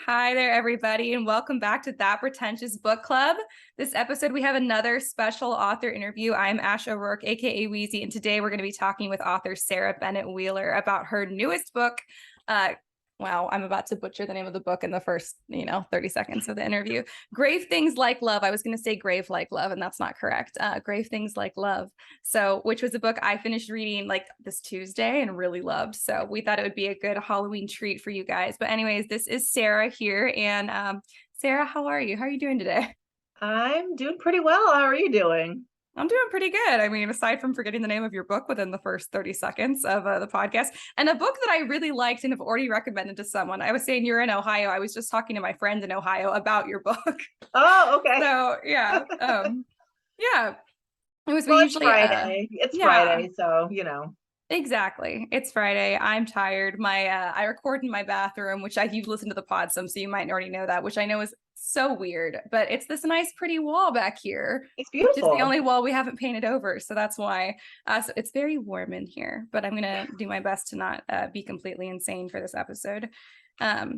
Hi there, everybody, and welcome back to That Pretentious Book Club. This episode, we have another special author interview. I'm Ash O'Rourke, aka Wheezy, and today we're going to be talking with author Sara Bennett Wealer about her newest book. Wow, I'm about to butcher the name of the book in the first, 30 seconds of the interview. Grave Things Like Love. I was going to say Grave Like Love, and that's not correct. Grave Things Like Love. So, which was a book I finished reading like this Tuesday and really loved. So we thought it would be a good Halloween treat for you guys. But anyways, this is Sara here. And Sara, how are you? How are you doing today? I'm doing pretty well. How are you doing? I'm doing pretty good. I mean, aside from forgetting the name of your book within the first 30 seconds of the podcast, and a book that I really liked and have already recommended to someone. I was saying you're in Ohio. I was just talking to my friend in Ohio about your book. Oh, okay. So yeah, yeah. It was Well, it's usually Friday. It's yeah. Friday, so. Exactly. It's Friday. I'm tired. I record in my bathroom, which you've listened to the pod some, so you might already know that, which I know is so weird, but it's this nice pretty wall back here, It's which is the beautiful. only wall we haven't painted over. So that's why. So it's very warm in here, but I'm gonna do my best to not be completely insane for this episode.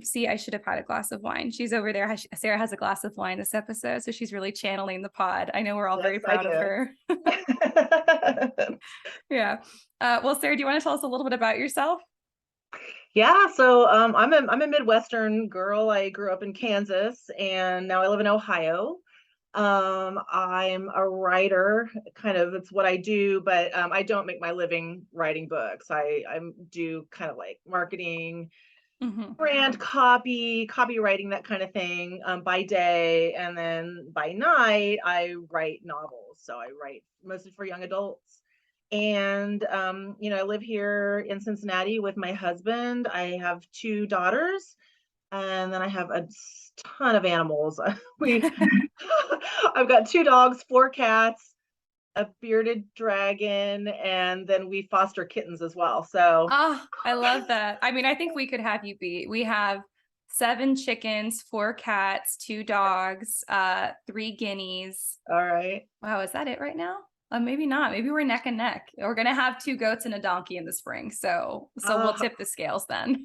See, I should have had a glass of wine. She's over there. Sara has a glass of wine this episode, so she's really channeling the pod. I know we're all Yes, very I proud of do. her. Yeah. Well, Sara, do you want to tell us a little bit about yourself? Yeah, so I'm a Midwestern girl. I grew up in Kansas and now I live in Ohio. I'm a writer, kind of it's what I do, but I don't make my living writing books. I do kind of like marketing, Mm-hmm. brand copywriting, that kind of thing, by day. And then by night, I write novels. So I write mostly for young adults. And, I live here in Cincinnati with my husband. I have two daughters, and then I have a ton of animals. I've got two dogs, four cats, a bearded dragon, and then we foster kittens as well. So, Oh, I love that. I mean, I think we could have you beat. We have 7 chickens, 4 cats, 2 dogs, 3 guineas. all right. Wow, is that it right now? Maybe not. Maybe we're neck and neck. We're gonna have 2 goats and a donkey in the spring. So we'll Uh, tip the scales then.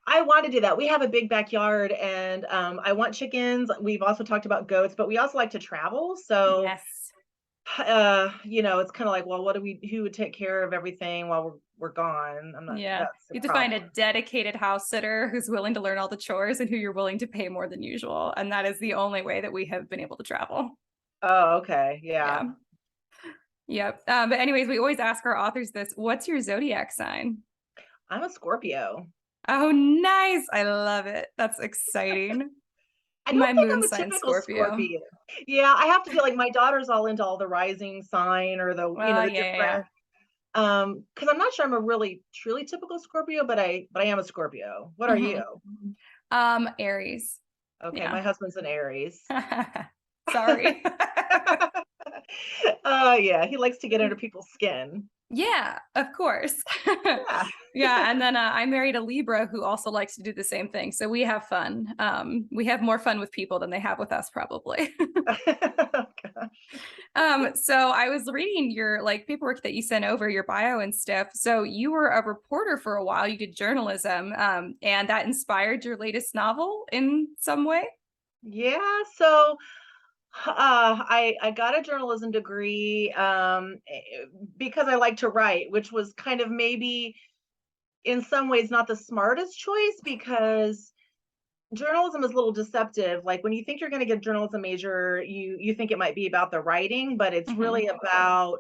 I want to do that. We have a big backyard and I want chickens. We've also talked about goats, but we also like to travel. So, Yes. it's kind of like, well, who would take care of everything while we're gone? Yeah. That's the You have to find a problem. dedicated house sitter who's willing to learn all the chores and who you're willing to pay more than usual. And that is the only way that we have been able to travel. Oh, okay. Yeah. Yeah. Yep. But anyways, we always ask our authors this. What's your zodiac sign? I'm a Scorpio. Oh, nice. I love it. That's exciting. I My don't think moon I'm a sign typical Scorpio. Scorpio. Yeah, I have to do like my daughter's all into all the rising sign or Well, the yeah, yeah, different because I'm not sure I'm a really truly typical Scorpio, but I am a Scorpio. What are yeah. you? Aries. Okay, Yeah. my husband's an Aries. Sorry. Yeah, he likes to get under people's skin. Yeah, of course. Yeah. Yeah, and then I married a Libra who also likes to do the same thing. So we have fun. We have more fun with people than they have with us, probably. So I was reading your like paperwork that you sent over, your bio and stuff. So you were a reporter for a while. You did journalism, and that inspired your latest novel in some way. Yeah, so I got a journalism degree because I like to write, which was kind of maybe in some ways not the smartest choice because journalism is a little deceptive. Like when you think you're going to get a journalism major, you think it might be about the writing, but it's Mm-hmm. really about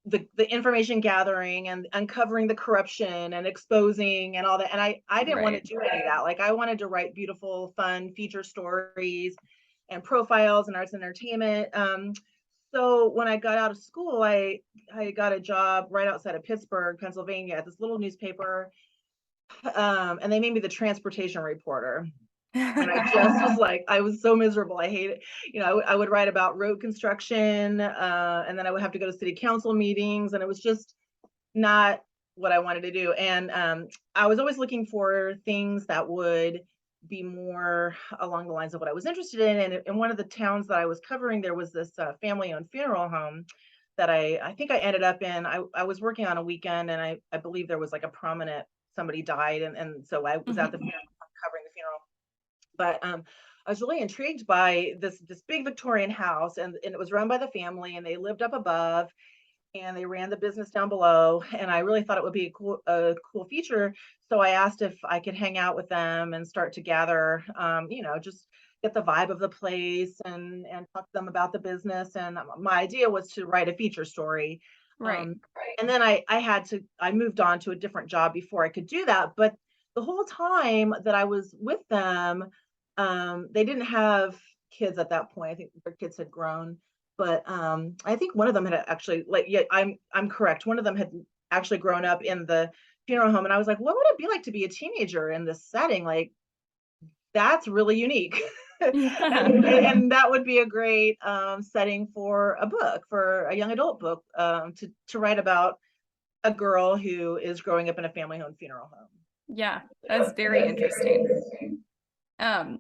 the information gathering and uncovering the corruption and exposing and all that. And I didn't want to Right. do any of that. Like I wanted to write beautiful, fun feature stories and profiles and arts and entertainment. So when I got out of school, I got a job right outside of Pittsburgh, Pennsylvania, at this little newspaper, and they made me the transportation reporter. And I just was like, I was so miserable. I hate it. I would write about road construction, and then I would have to go to city council meetings, and it was just not what I wanted to do. And I was always looking for things that would be more along the lines of what I was interested in. And in one of the towns that I was covering, there was this family-owned funeral home that I think I ended up in. I was working on a weekend, and I believe there was like a prominent somebody died, and so I was at the Mhm. funeral covering the funeral. But I was really intrigued by this big Victorian house, and it was run by the family, and they lived up above, and they ran the business down below. And I really thought it would be a cool feature. So I asked if I could hang out with them and start to gather, just get the vibe of the place and talk to them about the business. And my idea was to write a feature story. Right. Um, and then I moved on to a different job before I could do that. But the whole time that I was with them, they didn't have kids at that point. I think their kids had grown, but I think one of them had actually, like, yeah, I'm correct. One of them had actually grown up in the funeral home, and I was like, what would it be like to be a teenager in this setting? Like, that's really unique. Yeah. And that would be a great setting for a book, for a young adult book, to write about a girl who is growing up in a family-owned funeral home. Yeah. That's very interesting.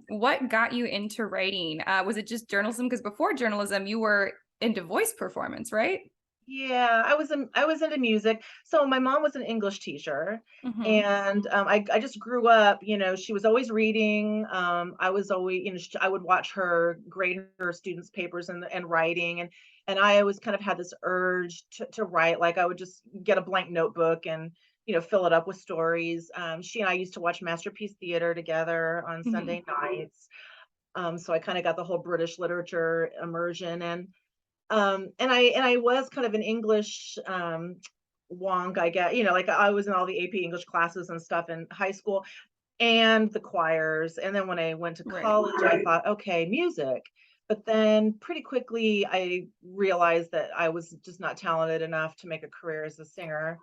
What got you into writing? Was it just journalism? Because before journalism, you were into voice performance, right? Yeah, I was into music. So my mom was an English teacher, Hmm. and I just grew up. She was always reading. I was always, I would watch her grade her students' papers and writing, and I always kind of had this urge to write. Like, I would just get a blank notebook and fill it up with stories. She and I used to watch Masterpiece Theater together on Hmm. Sunday nights. So I kind of got the whole British literature immersion, and I was kind of an English wonk, I guess. Like, I was in all the AP English classes and stuff in high school, and the choirs. And then when I went to Right. college, I thought, okay, music. But then pretty quickly, I realized that I was just not talented enough to make a career as a singer.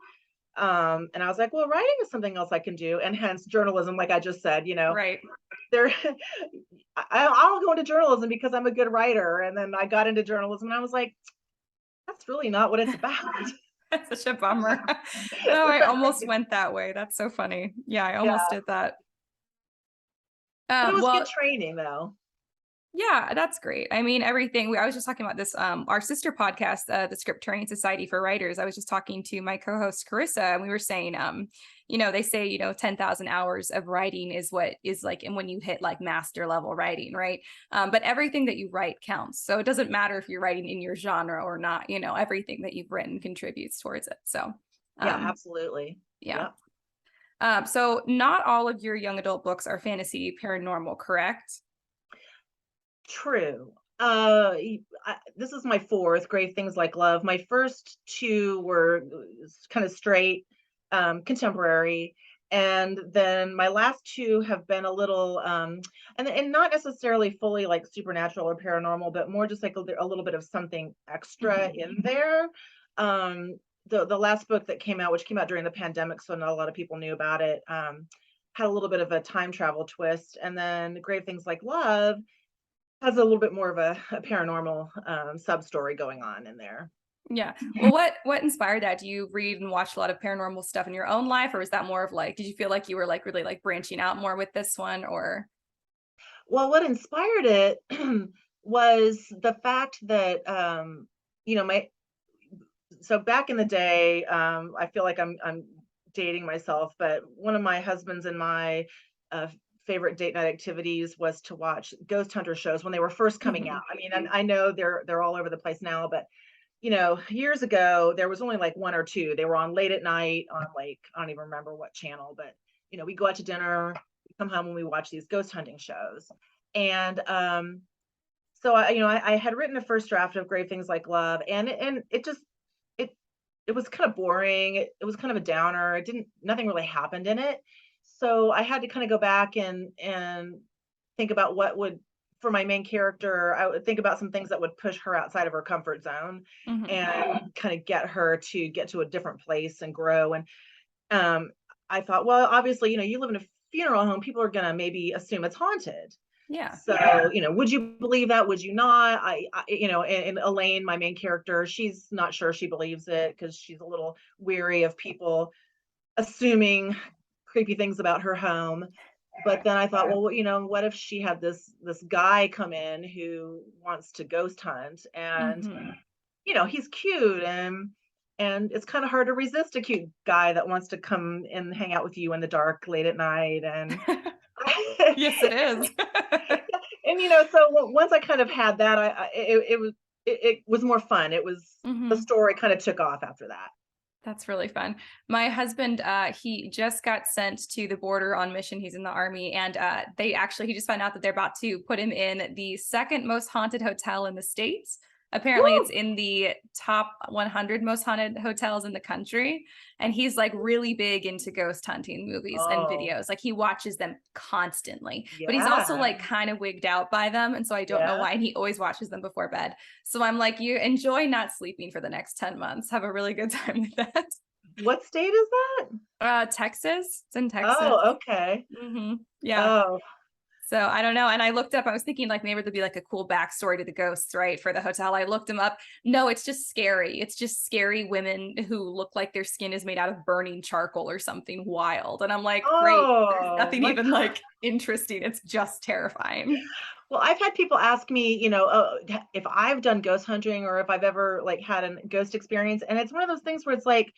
And I was like, well, writing is something else I can do, and hence journalism. Like I just said, Right. there I'll go into journalism because I'm a good writer. And then I got into journalism, and I was like, that's really not what it's about. That's such a bummer. Oh, I almost went that way. That's so funny. Yeah, I almost Yeah, did that. but it was good Well, training though. yeah, that's great. I mean, everything I was just talking about this, our sister podcast, the Script Training Society for Writers. I was just talking to my co-host Carissa, and we were saying, they say, 10,000 hours of writing is what is like, and when you hit like master level writing, right? But everything that you write counts. So it doesn't matter if you're writing in your genre or not, everything that you've written contributes towards it. So, Yeah, um, absolutely. yeah. Yep. So not all of your young adult books are fantasy paranormal, correct? True. This is my fourth, Grave Things Like Love. My first two were kind of straight, contemporary. And then my last two have been a little, and not necessarily fully like supernatural or paranormal, but more just like a little bit of something extra Hmm. in there. Um, the last book that came out, which came out during the pandemic, so not a lot of people knew about it, had a little bit of a time travel twist. And then Grave Things Like Love has a little bit more of a paranormal sub story going on in there. Yeah. Well, what inspired that? Do you read and watch a lot of paranormal stuff in your own life, or is that more of like, did you feel like you were like really like branching out more with this one, or? Well, what inspired it was the fact that my so back in the day, I feel like I'm dating myself, but one of my husband's and my uh, favorite date night activities was to watch ghost hunter shows when they were first coming out. Mhm. I mean, and I know they're all over the place now, but years ago, there was only like one or two. They were on late at night on, like, I don't even remember what channel, but we go out to dinner, we come home, and we watch these ghost hunting shows. And so I had written a first draft of Grave Things Like Love, and it just it it was kind of boring. It was kind of a downer. It didn't Nothing really happened in it. So I had to kind of go back and think about what would, for my main character, I would think about some things that would push her outside of her comfort zone Mhm. and kind of get her to get to a different place and grow. And um, I thought, well, obviously, you live in a funeral home, people are gonna maybe assume it's haunted. Yeah. So, would you believe that? Would you not? And Elaine, my main character, she's not sure she believes it because she's a little weary of people assuming creepy things about her home. But then I thought, well, what if she had this guy come in who wants to ghost hunt, and Hmm. he's cute, and it's kind of hard to resist a cute guy that wants to come and hang out with you in the dark late at night. And Yes, it is. And so once I kind of had that, it was more fun. It was the Mhm. story kind of took off after that. That's really fun. My husband, he just got sent to the border on mission. He's in the army, and he just found out that they're about to put him in the second most haunted hotel in the States. Apparently, it's Woo! in the top 100 most haunted hotels in the country. And he's like really big into ghost hunting movies and Oh, videos. Like he watches them constantly, but he's also yeah, like kind of wigged out by them. And so I don't know yeah. why. And he always watches them before bed. So I'm like, you enjoy not sleeping for the next 10 months. Have a really good time with that. What state is that? Texas. It's in Texas. Oh, okay. Yeah. Oh, So I don't know. And I looked up, I was thinking like maybe there'd be like a cool backstory to the ghosts, right? For the hotel. I looked them up. No, it's just scary. It's just scary women who look like their skin is made out of burning charcoal or something wild. And I'm like, great. There's oh nothing my even God. like interesting. It's just terrifying. Well, I've had people ask me, if I've done ghost hunting or if I've ever like had a ghost experience. And it's one of those things where it's like,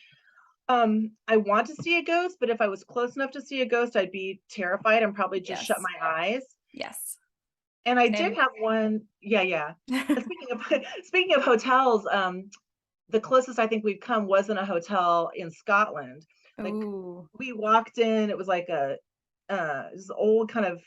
I want to see a ghost, but if I was close enough to see a ghost, I'd be terrified and probably just shut Yes. my eyes. Yes. And I did Same. have one. Yeah, yeah. Speaking of speaking of hotels, the closest I think we've come was in a hotel in Scotland. Like Oh, we walked in, it was like this old kind of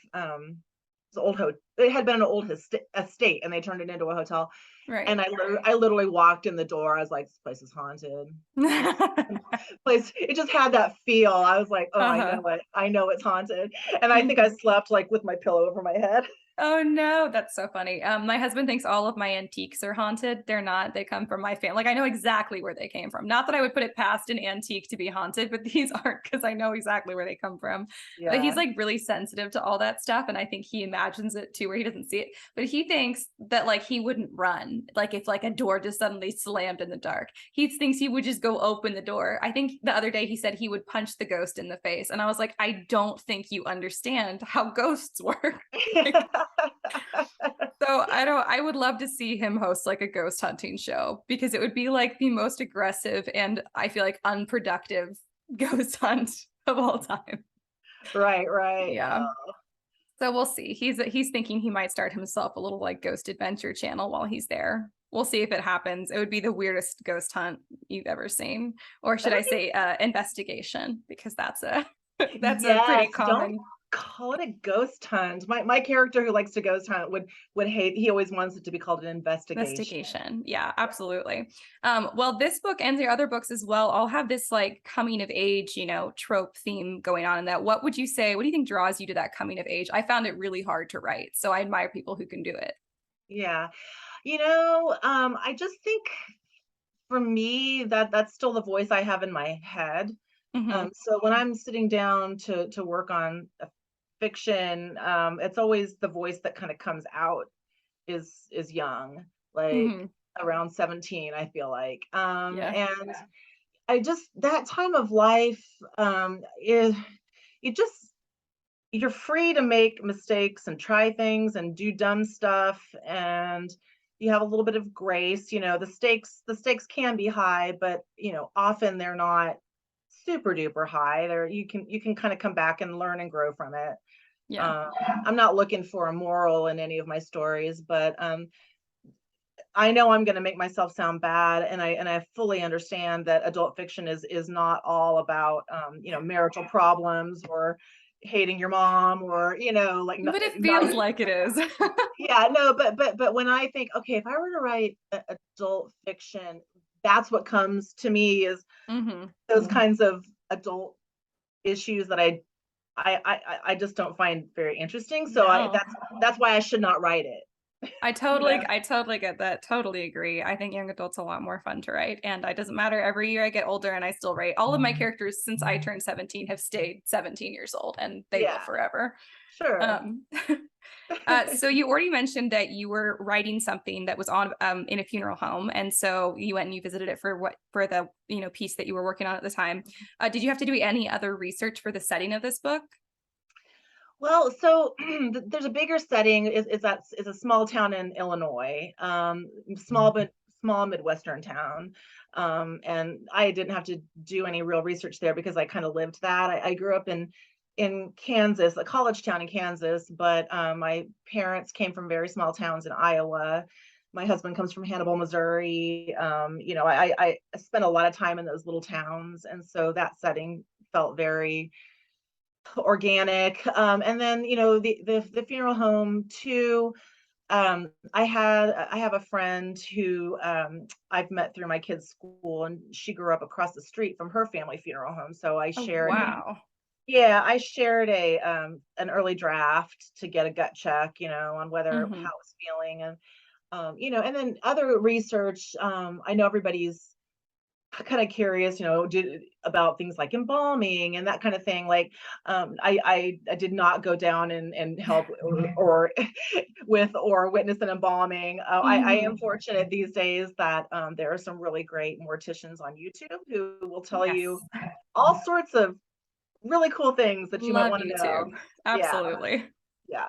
this old it had been an old estate and they turned it into a hotel. right. And I literally walked in the door. I was like, this place is haunted. This place, it just had that feel. I was like, oh, I Uh-huh. know it. I know it's haunted. And I think I Mhm. slept like with my pillow over my head. Oh no, that's so funny. My husband thinks all of my antiques are haunted. They're not. They come from my family. Like I know exactly where they came from. Not that I would put it past an antique to be haunted, but these aren't because I know exactly where they come from. But he's Yeah. like really sensitive to all that stuff, and I think he imagines it too, where he doesn't see it. But he thinks that like he wouldn't run, like if like a door just suddenly slammed in the dark. He thinks he would just go open the door. I think the other day he said he would punch the ghost in the face, and I was like, I don't think you understand how ghosts work. Like, so I would love to see him host like a ghost hunting show because it would be like the most aggressive and I feel like unproductive ghost hunt of all time. Right, right. Yeah. So we'll see. He's thinking he might start himself a little like ghost adventure channel while he's there. We'll see if it happens. It would be the weirdest ghost hunt you've ever seen. Or should That I would be, say investigation because that's a that's a pretty yes, don't common call it a ghost hunt. My character who likes to ghost hunt would hate, he always wants it to be called an investigation. investigation. Yeah, absolutely. Well, this book and the other books as well all have this like coming of age, trope theme going on in that. What would you say? What do you think draws you to that coming of age? I found it really hard to write, so I admire people who can do it. Yeah. I just think for me that's still the voice I have in my head. Hmm. So when I'm sitting down to work on a fiction, it's always the voice that kind of comes out is young, like Hmm. around 17, I feel like. Yeah. And I just that time of life, is you just you're free to make mistakes and try things and do dumb stuff, and you have a little bit of grace. The stakes can be high, but often they're not super duper high. There you can kind of come back and learn and grow from it. Yeah. um, I'm not looking for a moral in any of my stories, but I know I'm going to make myself sound bad, and I fully understand that adult fiction is not all about marital problems or hating your mom or like not, But it not feels like it is. yeah, no, but when I think, okay, if I were to write adult fiction, that's what comes to me is Hmm. those kinds of adult issues that I just don't find very interesting. So No. that's why I should not write it. You know? I totally get that. Totally agree. I think young adults a lot more fun to write. And it doesn't matter. Every year I get older and I still write. All of my characters since I turned 17 have stayed 17 years old and they will Yeah, forever. sure. Um, so you already mentioned that you were writing something that was on in a funeral home, and so you went and you visited it for the piece that you were working on at the time. Did you have to do any other research for the setting of this book? Well, so there's a bigger setting. Is a small town in Illinois, small Midwestern town, and I didn't have to do any real research there because I kind of lived that. I grew up in Kansas, a college town in Kansas, but my parents came from very small towns in Iowa. My husband comes from Hannibal, Missouri. I spent a lot of time in those little towns, and so that setting felt very organic. And then, the funeral home too. I have a friend who I've met through my kids' school, and she grew up across the street from her family funeral home. So I Oh, shared, wow. yeah, I shared a an early draft to get a gut check, on whether Hmm. how it was feeling, and and then other research. I know everybody's kind of curious, about things like embalming and that kind of thing. Like, I did not go down and help or with or witness an embalming. I am Hmm. fortunate these days that there are some really great morticians on YouTube who will tell you Yes. all sorts of really cool things that you might Love want to know. YouTube. Yeah, Absolutely. yeah,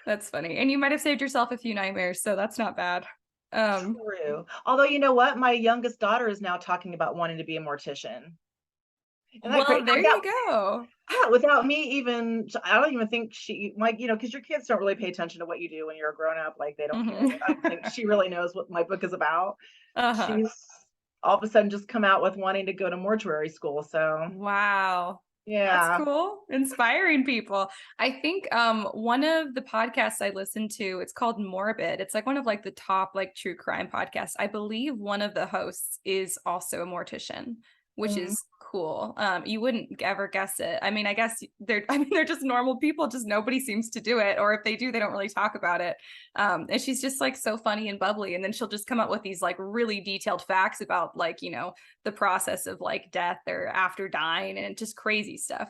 That's funny. And you might have saved yourself a few nightmares, so that's not bad. true. Although, you know what? My youngest daughter is now talking about wanting to be a mortician. Isn't that Well, great? there you go. Yeah, without me even, I don't even think she might, because your kids don't really pay attention to what you do when you're a grown up. Like, they don't care. Hmm. I don't think she really knows what my book is about. Uh-huh. She's all of a sudden just come out with wanting to go to mortuary school. So Wow. That's yeah. cool. Inspiring people. I think one of the podcasts I listened to, it's called Morbid. It's like one of like the top like true crime podcasts. I believe one of the hosts is also a mortician, which Mhm. is cool. You wouldn't ever guess it. I mean, I guess they're just normal people, just nobody seems to do it. Or if they do, they don't really talk about it. And she's just like so funny and bubbly. And then she'll just come up with these like really detailed facts about like, the process of like death or after dying and just crazy stuff.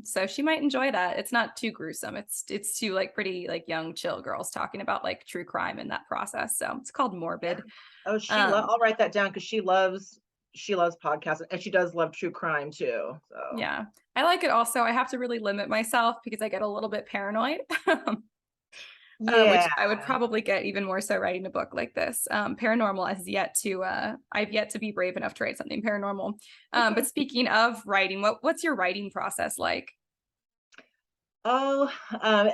So she might enjoy that. It's not too gruesome. It's two like pretty like young chill girls talking about like true crime in that process. So it's called Yeah. Morbid. Oh, Um, I'll write that down because she loves podcasts, and she does love true crime too. So yeah, I like it also. I have to really limit myself because I get a little bit paranoid. Which yeah. I would probably get even more so writing a book like this. Paranormal has yet to, I've yet to be brave enough to write something paranormal. But speaking of writing, what's your writing process like? Oh,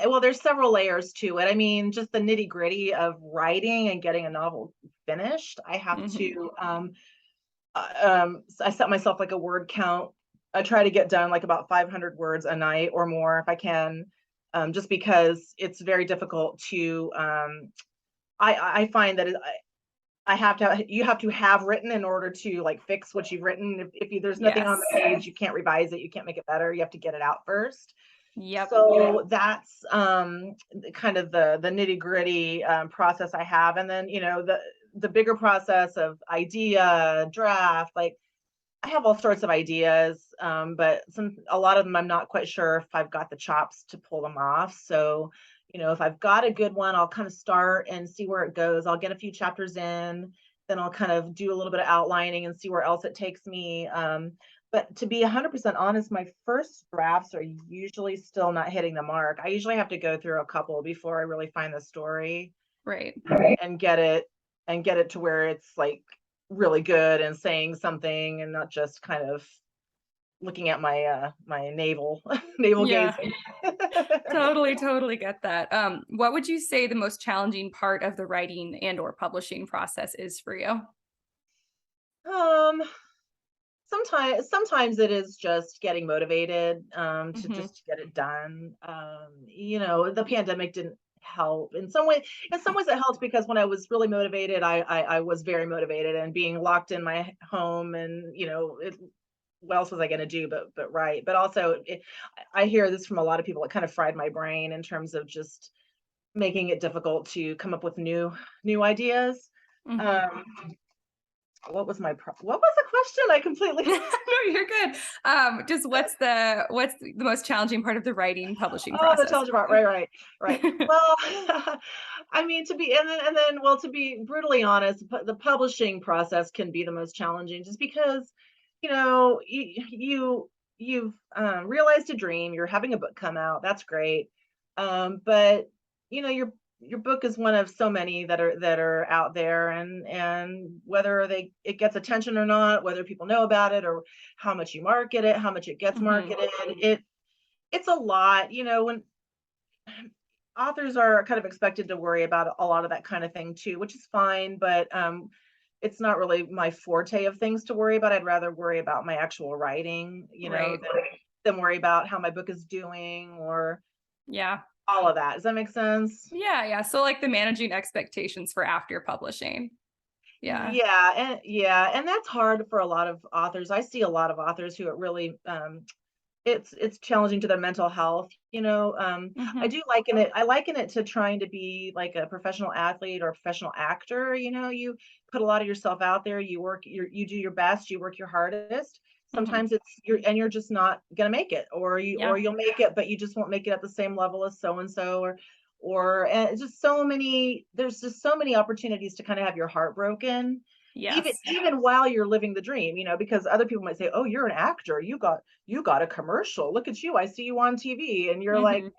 well, there's several layers to it. I mean, just the nitty gritty of writing and getting a novel finished. I have Hmm. to, I set myself like a word count. I try to get done like about 500 words a night or more if I can, just because it's very difficult to, I find that I have to, you have to have written in order to like fix what you've written. There's nothing on the Yes. page, you can't revise it, you can't make it better. You have to get it out first. Yep. So that's kind of the nitty gritty process I have, and then the bigger process of idea draft. Like, I have all sorts of ideas, but a lot of them I'm not quite sure if I've got the chops to pull them off. So if I've got a good one, I'll kind of start and see where it goes. I'll get a few chapters in, then I'll kind of do a little bit of outlining and see where else it takes me. But to be 100% honest, my first drafts are usually still not hitting the mark. I usually have to go through a couple before I really find the story Right. and get it to where it's like really good and saying something and not just kind of looking at my navel navel Yeah. gazing. Totally get that. What would you say the most challenging part of the writing and or publishing process is for you? um sometimes it is just getting motivated to Hmm. just get it done. The pandemic didn't help in some ways it helped because when I was really motivated, I was very motivated, and being locked in my home, and what else was I going to do but write. But also I hear this from a lot of people. It kind of fried my brain in terms of just making it difficult to come up with new ideas. Hmm. um what was the question? I completely No, you're good. Just what's the most challenging part of the writing publishing Oh, the process intelligent for part. you? Right, right, right. Well, I mean, well, to be brutally honest, the publishing process can be the most challenging, just because, you've realized a dream. You're having a book come out. That's great. But your book is one of so many that are out there, and whether it gets attention or not, whether people know about it, or how much you market it, how much it gets Hmm. marketed, it's a lot, when authors are kind of expected to worry about a lot of that kind of thing too, which is fine, but it's not really my forte of things to worry about. I'd rather worry about my actual writing, Right. than worry about how my book is doing or Yeah. all of that. Does that make sense? Yeah, yeah. So like the managing expectations for after publishing. Yeah. Yeah, and that's hard for a lot of authors. I see a lot of authors who it really it's challenging to their mental health. I Mhm. do liken it. I liken it to trying to be like a professional athlete or a professional actor. You put a lot of yourself out there. You do your best. You work your hardest. Mhm. Sometimes you're just not gonna make it, or Yeah. you'll make it, but you just won't make it at the same level as so and so, or and it's just so many. There's just so many opportunities to kind of have your heart broken, even Yes. even while you're living the dream. Because other people might say, "Oh, you're an actor. You got a commercial. Look at you. I see you on TV." And you're like, Mhm.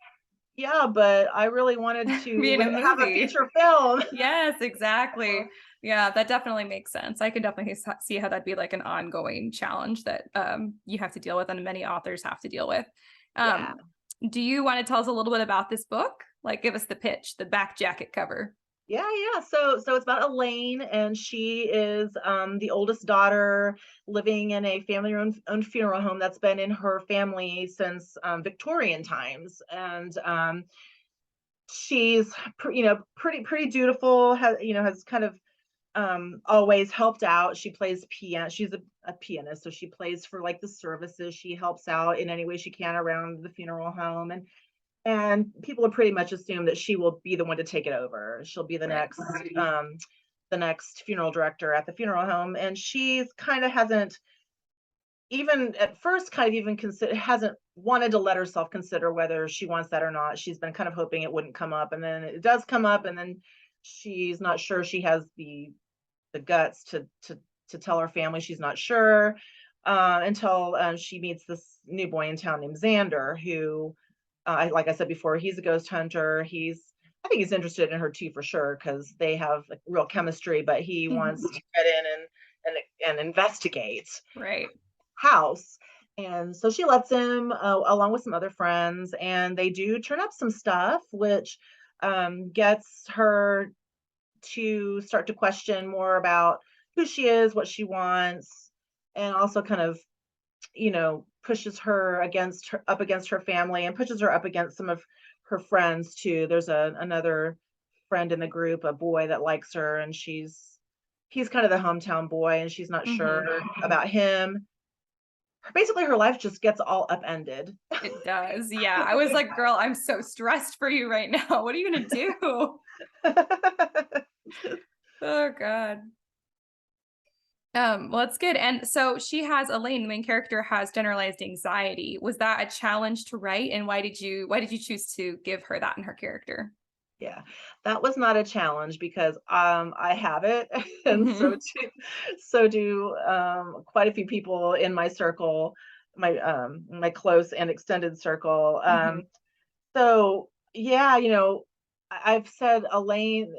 "Yeah, but I really wanted Be in to a have a movie. feature film." Yes, exactly. Yeah, that definitely makes sense. I can definitely see how that'd be like an ongoing challenge that you have to deal with and many authors have to deal with. Yeah. Um, do you want to tell us a little bit about this book? Like give us the pitch, the back jacket cover. Yeah. So it's about Elaine, and she is the oldest daughter living in a family owned funeral home that's been in her family since Victorian times. And she's pretty dutiful, has kind of always helped out. She plays piano. She's a pianist, so she plays for like the services. She helps out in any way she can around the funeral home, and people have pretty much assumed that she will be the one to take it over. She'll be Right. the next funeral director at the funeral home, and she's kind of hasn't even at first kind of even consider hasn't wanted to let herself consider whether she wants that or not. She's been kind of hoping it wouldn't come up, and then it does come up, and then she's not sure she has the guts to tell her family she's not sure, until she meets this new boy in town named Xander, who, like I said before, he's a ghost hunter. I think he's interested in her too for sure because they have like real chemistry, but he wants Mhm. to get in and investigate Right. house. And so she lets him, along with some other friends, and they do turn up some stuff, which gets her to start to question more about who she is, what she wants, and also kind of, pushes her up against her family, and pushes her up against some of her friends too. There's another friend in the group, a boy that likes her, and he's kind of the hometown boy, and she's not sure Mhm. about him. Basically, her life just gets all upended. It does. Yeah. I was like, girl, I'm so stressed for you right now. What are you gonna do? Oh God. Well, that's good. And so she has Elaine, the main character, has generalized anxiety. Was that a challenge to write? And why did you choose to give her that in her character? Yeah, that was not a challenge because I have it, and Hmm. so do quite a few people in my circle, my close and extended circle. Hmm. So yeah, I've said Elaine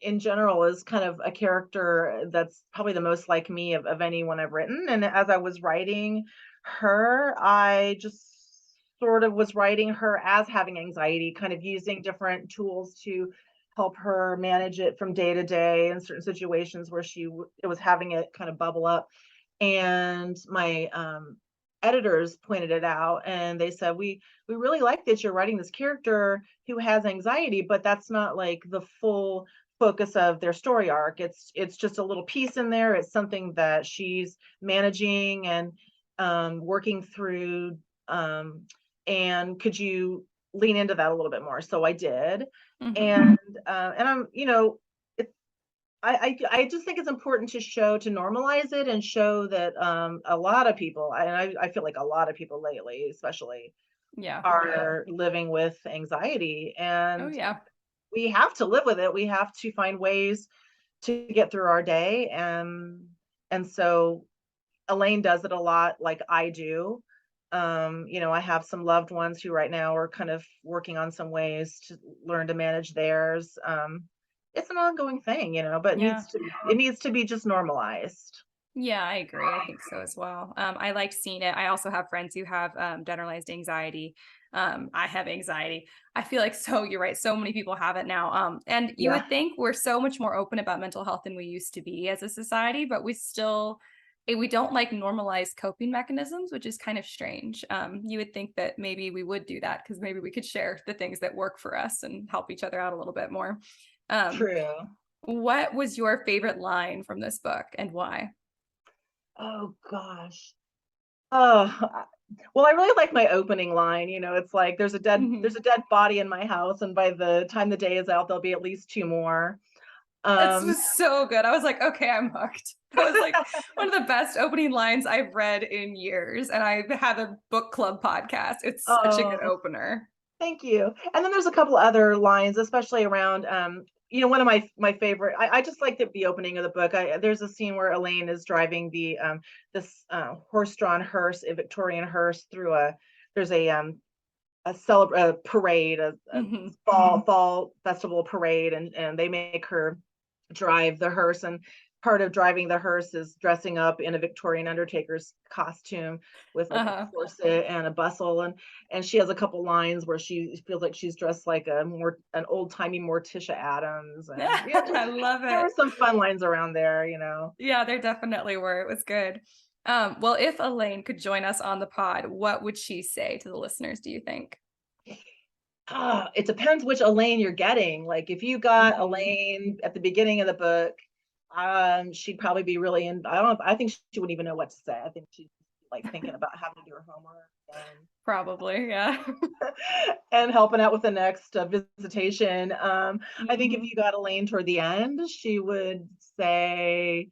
in general is kind of a character that's probably the most like me of anyone I've written. And as I was writing her, I just sort of was writing her as having anxiety, kind of using different tools to help her manage it from day to day in certain situations where it was having it kind of bubble up. And my editors pointed it out, and they said, we really like that you're writing this character who has anxiety, but that's not like the full focus of their story arc. It's just a little piece in there. It's something that she's managing and working through. um, and could you lean into that a little bit more? So I did. Hmm. And I'm, I just think it's important to normalize it and show that a lot of people, and I feel like a lot of people lately, especially, Yeah. are living with anxiety, Oh and yeah. we have to live with it. We have to find ways to get through our day, and so Elaine does it a lot like I do. I have some loved ones who right now are kind of working on some ways to learn to manage theirs. It's an ongoing thing, but Yeah. it needs to be just normalized. Yeah, I agree. I think so as well. I like seeing it. I also have friends who have generalized anxiety. I have anxiety. I feel like so you're right. So many people have it now. And you Yeah, would think we're so much more open about mental health than we used to be as a society, but we don't like normalize coping mechanisms, which is kind of strange. You would think that maybe we would do that because maybe we could share the things that work for us and help each other out a little bit more. Um, true. what was your favorite line from this book and why? Oh gosh. Oh, well, I really like my opening line. It's like there's Mhm. a dead body in my house, and by the time the day is out, there'll be at least two more. This Um, was so good. I was like, "Okay, I'm hooked." That was, like, one of the best opening lines I've read in years, and I have a book club podcast. It's such a good oh, opener. thank you. And then there's a couple other lines, especially around, one of my favorite. I just like the opening of the book. There's a scene where Elaine is driving this horse-drawn hearse, a Victorian hearse, through there's a parade, a Mhm. fall festival parade, and they make her drive the hearse, and part of driving the hearse is dressing up in a Victorian undertaker's costume with like a Uh-huh. corset and a bustle, and she has a couple lines where she feels like she's dressed like an old-timey Morticia Adams, and yeah, I just love there it. were some fun lines around there. Yeah, there definitely were. It was good. Well, if Elaine could join us on the pod, what would she say to the listeners, do you think? It depends which Elaine you're getting. Like if you got Mhm. Elaine at the beginning of the book, she'd probably be really in. I don't know. I think she wouldn't even know what to say. I think she'd like thinking about having to do her homework Probably, yeah. and helping out with the next visitation. I think if Mhm. you got Elaine toward the end, she would say,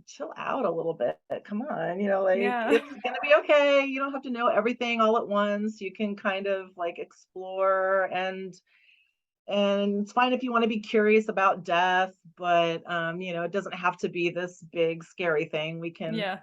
chill out a little bit. Come on, like Yeah. it's gonna be okay. You don't have to know everything all at once. You can kind of like explore, and it's fine if you want to be curious about death, but it doesn't have to be this big scary thing. Yeah.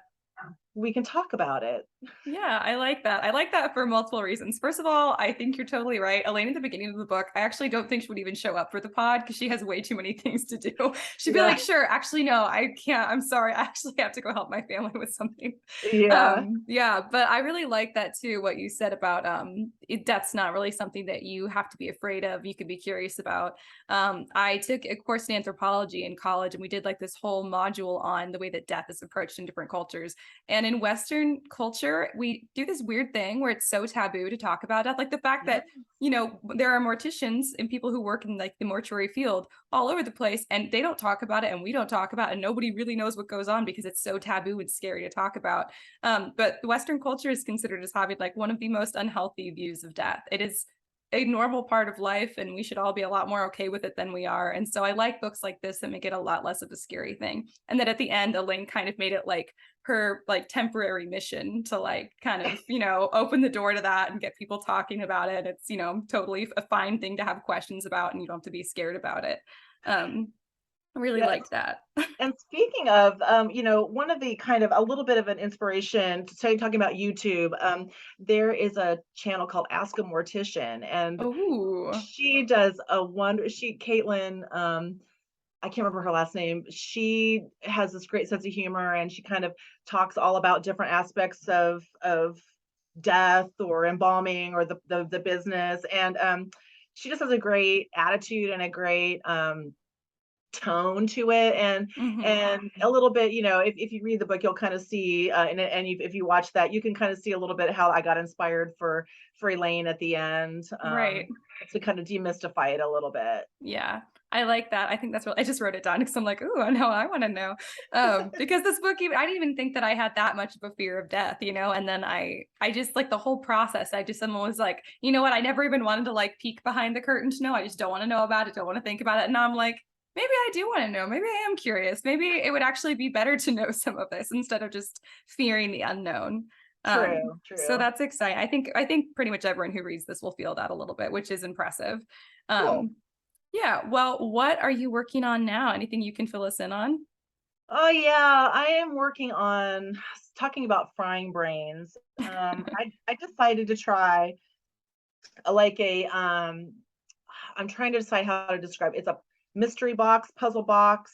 We can talk about it. Yeah, I like that. I like that for multiple reasons. First of all, I think you're totally right. Elaine at the beginning of the book, I actually don't think she would even show up for the pod because she has way too many things to do. She'd be like, Yeah. sure, actually, no, I can't. I'm sorry. I actually have to go help my family with something. Yeah. Yeah, but I really like that too, what you said about death's not really something that you have to be afraid of. You could be curious about. I took a course in anthropology in college, and we did like this whole module on the way that death is approached in different cultures. And in Western culture, we do this weird thing where it's so taboo to talk about death. Like the fact Yeah. that, there are morticians and people who work in like the mortuary field all over the place and they don't talk about it and we don't talk about it and nobody really knows what goes on because it's so taboo and scary to talk about. But the Western culture is considered as having like one of the most unhealthy views of death. It is a normal part of life and we should all be a lot more okay with it than we are. And so I like books like this that make it a lot less of a scary thing. And that at the end, Elaine kind of made it like her like temporary mission to like kind of open the door to that and get people talking about it. It's totally a fine thing to have questions about and you don't have to be scared about it. I really Yeah. like that. And speaking of, one of the kind of a little bit of an inspiration to say, talking about YouTube, there is a channel called Ask a Mortician, and Oh. she does a wonder. Caitlin, I can't remember her last name. She has this great sense of humor, and she kind of talks all about different aspects of death or embalming or the business, and she just has a great attitude and a great tone to it, Hmm. and a little bit, if you read the book you'll kind of see, if you watch that you can kind of see a little bit how I got inspired for Elaine at the end, Right. to kind of demystify it a little bit. Yeah, I like that. I think that's what I just wrote it down because I'm like, oh, I know, I want to know. Because this book, even I didn't even think that I had that much of a fear of death, and then I just like the whole process. I just someone was like, you know what? I never even wanted to like peek behind the curtain to know. I just don't want to know about it. Don't want to think about it. And now I'm like, maybe I do want to know. Maybe I am curious. Maybe it would actually be better to know some of this instead of just fearing the unknown. True, So true. that's exciting. I think pretty much everyone who reads this will feel that a little bit, which is impressive. Cool. Um, yeah. Well, what are you working on now? Anything you can fill us in on? Oh yeah, I am working on talking about frying brains. I decided to try like a I'm trying to decide how to describe it. It's a mystery box, puzzle box,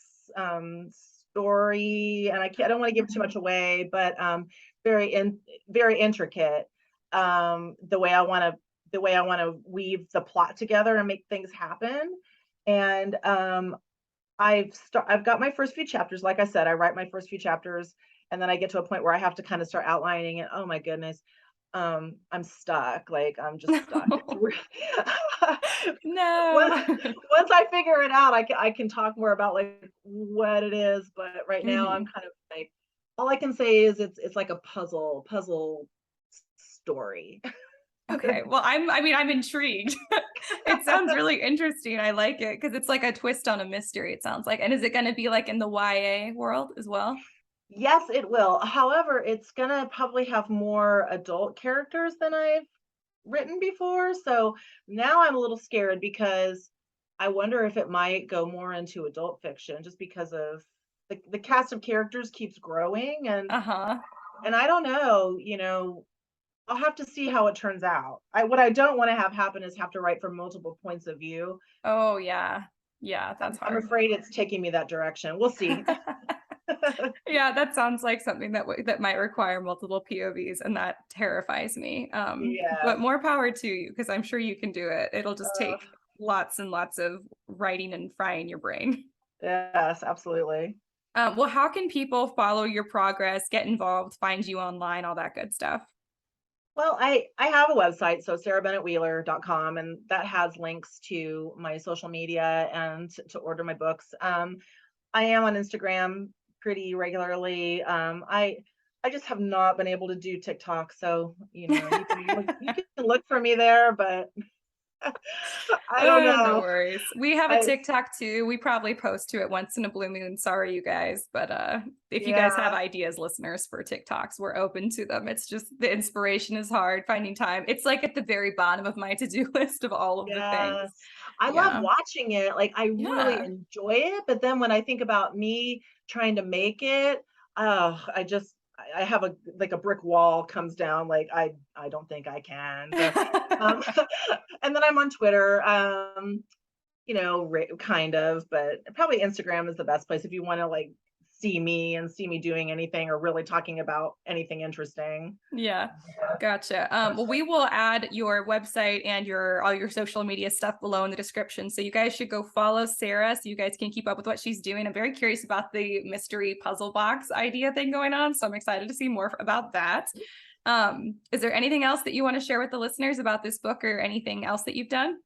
story, and I don't want to give too much away, but very intricate. The way I want to weave the plot together and make things happen. And I've got my first few chapters. Like I said, I write my first few chapters, and then I get to a point where I have to kind of start outlining it. Oh my goodness, I'm stuck. Like I'm just stuck. It's really once No. once I figure it out, I can talk more about like what it is. But right now, I'm Mhm. kind of like all I can say is it's like a puzzle story. Okay. Well, I'm intrigued. It sounds really interesting. I like it because it's like a twist on a mystery, it sounds like. And is it going to be like in the YA world as well? Yes, it will. However, it's gonna probably have more adult characters than I've written before. So now I'm a little scared because I wonder if it might go more into adult fiction just because of the cast of characters keeps growing, Uh-huh. and I don't know, I'll have to see how it turns out. What I don't want to have happen is have to write from multiple points of view. Oh, yeah. Yeah, that's I'm hard. afraid it's taking me that direction. We'll see. Yeah, that sounds like something that might require multiple POVs, and that terrifies me. But Yes. more power to you because I'm sure you can do it. It'll just Uh, take lots and lots of writing and frying your brain. yes, absolutely. Well, how can people follow your progress, get involved, find you online, all that good stuff? Well, I have a website, so sarabennettwealer.com, and that has links to my social media and to order my books. I am on Instagram pretty regularly. I just have not been able to do TikTok, so you can look for me there, but I don't Oh, no know. worries. We have a I TikTok too. We probably post to it once in a blue moon. Sorry, you guys. But if you guys have Yeah, ideas, listeners, for TikToks, we're open to them. It's just the inspiration is hard finding time. It's like at the very bottom of my to-do list of all of the things. yes. I love Yeah. watching it. Like I really Yeah. enjoy it, but then when I think about me trying to make it, oh, I have a like a brick wall comes down. Like I don't think I can. So, um, and then I'm on Twitter. Kind of, but probably Instagram is the best place if you want to like see me doing anything or really talking about anything interesting. Yeah. Gotcha. Well, we will add your website and your all your social media stuff below in the description. So you guys should go follow Sarah so you guys can keep up with what she's doing. I'm very curious about the mystery puzzle box idea thing going on. So I'm excited to see more about that. Is there anything else that you want to share with the listeners about this book or anything else that you've done?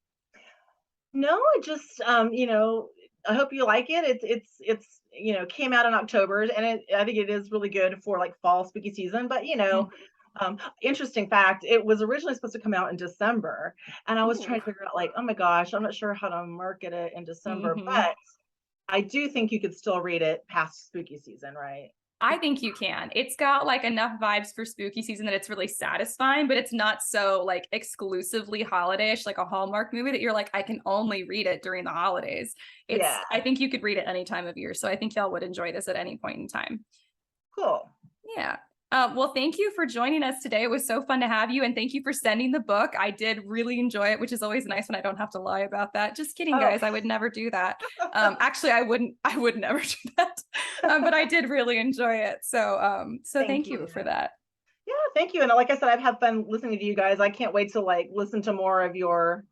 No, it just I hope you like it. It's came out in October, and I think it is really good for like fall spooky season. But interesting fact, it was originally supposed to come out in December, and I was trying Ooh. to figure out like, oh my gosh, I'm not sure how to market it in December, Hmm. but I do think you could still read it past spooky season, right? I think you can. It's got like enough vibes for spooky season that it's really satisfying, but it's not so like exclusively holidayish, like a Hallmark movie that you're like, I can only read it during the holidays. Yeah, I think you could read it any time of year. So I think y'all would enjoy this at any point in time. cool. Yeah. Well, thank you for joining us today. It was so fun to have you. And thank you for sending the book. I did really enjoy it, which is always nice when I don't have to lie about that. Just kidding, Oh, guys. I would never do that. Actually, I would never do that. But I did really enjoy it. So thank thank you. you for that. Yeah, thank you. And like I said, I've had fun listening to you guys. I can't wait to like listen to more of your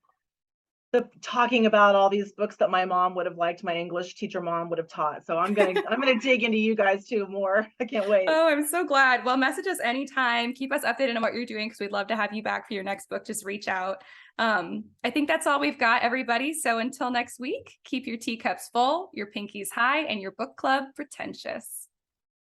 the talking about all these books that my mom would have liked, my English teacher mom would have taught. So I'm gonna dig into you guys too more. I can't wait. Oh, I'm so glad. Well, message us anytime. Keep us updated on what you're doing because we'd love to have you back for your next book. Just reach out. I think that's all we've got, everybody. So until next week, keep your teacups full, your pinkies high, and your book club pretentious.